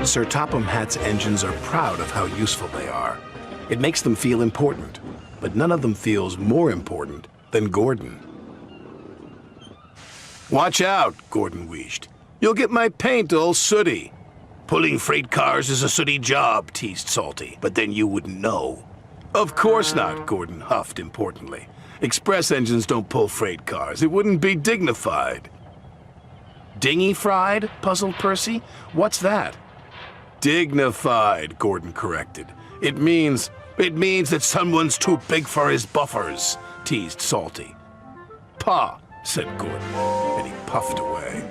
Sir Topham Hatt's engines are proud of how useful they are. It makes them feel important, but none of them feels more important than Gordon. "Watch out," Gordon wheezed. "You'll get my paint all sooty." "Pulling freight cars is a sooty job," teased Salty, "but then you wouldn't know." "Of course not," Gordon huffed importantly. "Express engines don't pull freight cars. It wouldn't be dignified." "Dinghy-fried?" puzzled Percy. "What's that?" "Dignified," Gordon corrected. It means that someone's too big for his buffers," teased Salty. "Pah," said Gordon, and he puffed away.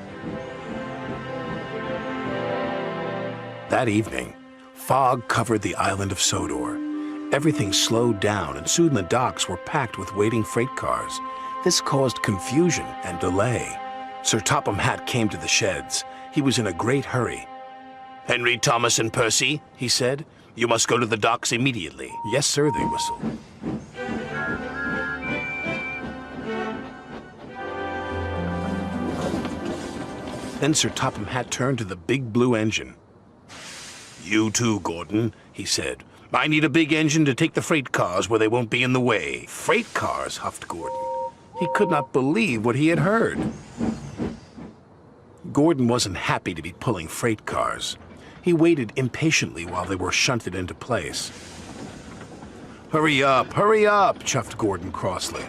That evening, fog covered the island of Sodor. Everything slowed down, and soon the docks were packed with waiting freight cars. This caused confusion and delay. Sir Topham Hatt came to the sheds. He was in a great hurry. "Henry, Thomas, and Percy," he said, "you must go to the docks immediately." "Yes, sir," they whistled. Then Sir Topham Hatt turned to the big blue engine. "You too, Gordon," he said. "I need a big engine to take the freight cars where they won't be in the way." "Freight cars?" huffed Gordon. He could not believe what he had heard. Gordon wasn't happy to be pulling freight cars. He waited impatiently while they were shunted into place. hurry up," chuffed Gordon crossly.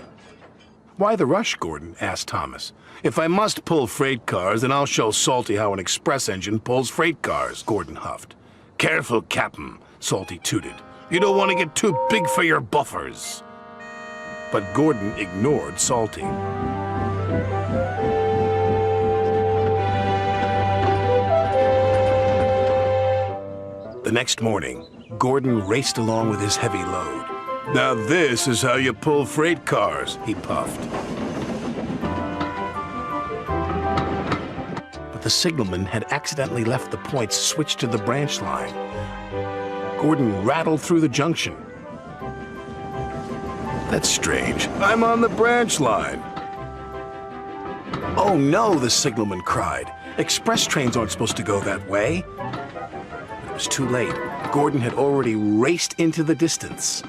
"Why the rush, Gordon?" asked Thomas. "If I must pull freight cars, then I'll show Salty how an express engine pulls freight cars," Gordon huffed. "Careful, Captain," Salty tooted. "You don't want to get too big for your buffers." But Gordon ignored Salty. The next morning, Gordon raced along with his heavy load. "Now this is how you pull freight cars," he puffed. But the signalman had accidentally left the points switched to the branch line. Gordon rattled through the junction. "That's strange. I'm on the branch line." "Oh no," the signalman cried. "Express trains aren't supposed to go that way." It was too late. Gordon had already raced into the distance.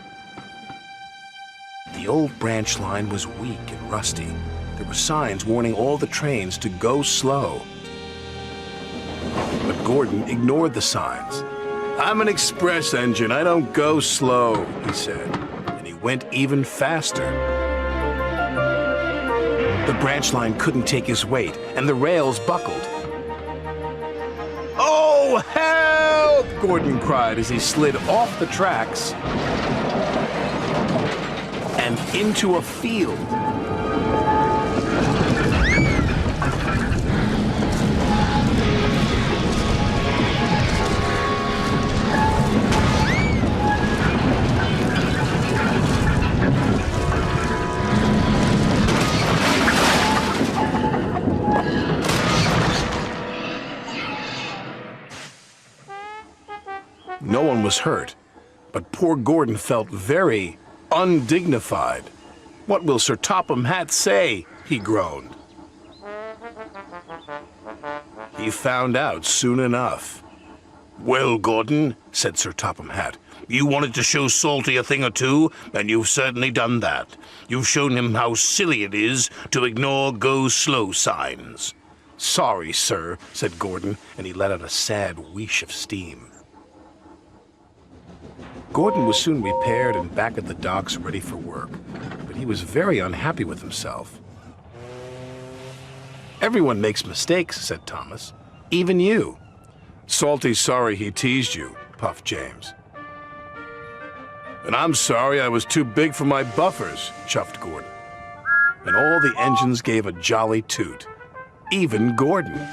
The old branch line was weak and rusty. There were signs warning all the trains to go slow. But Gordon ignored the signs. "I'm an express engine. I don't go slow," he said. And he went even faster. The branch line couldn't take his weight, and the rails buckled. "Oh, help!" Gordon cried as he slid off the tracks and into a field. No one was hurt, but poor Gordon felt very undignified. "What will Sir Topham Hatt say?" he groaned. He found out soon enough. "Well, Gordon," said Sir Topham Hatt, "you wanted to show Salty a thing or two, and you've certainly done that. You've shown him how silly it is to ignore go-slow signs." "Sorry, sir," said Gordon, and he let out a sad wheesh of steam. Gordon was soon repaired and back at the docks ready for work, but he was very unhappy with himself. "Everyone makes mistakes," said Thomas. "Even you." "Salty's sorry he teased you," puffed James. "And I'm sorry I was too big for my buffers," chuffed Gordon. And all the engines gave a jolly toot. Even Gordon.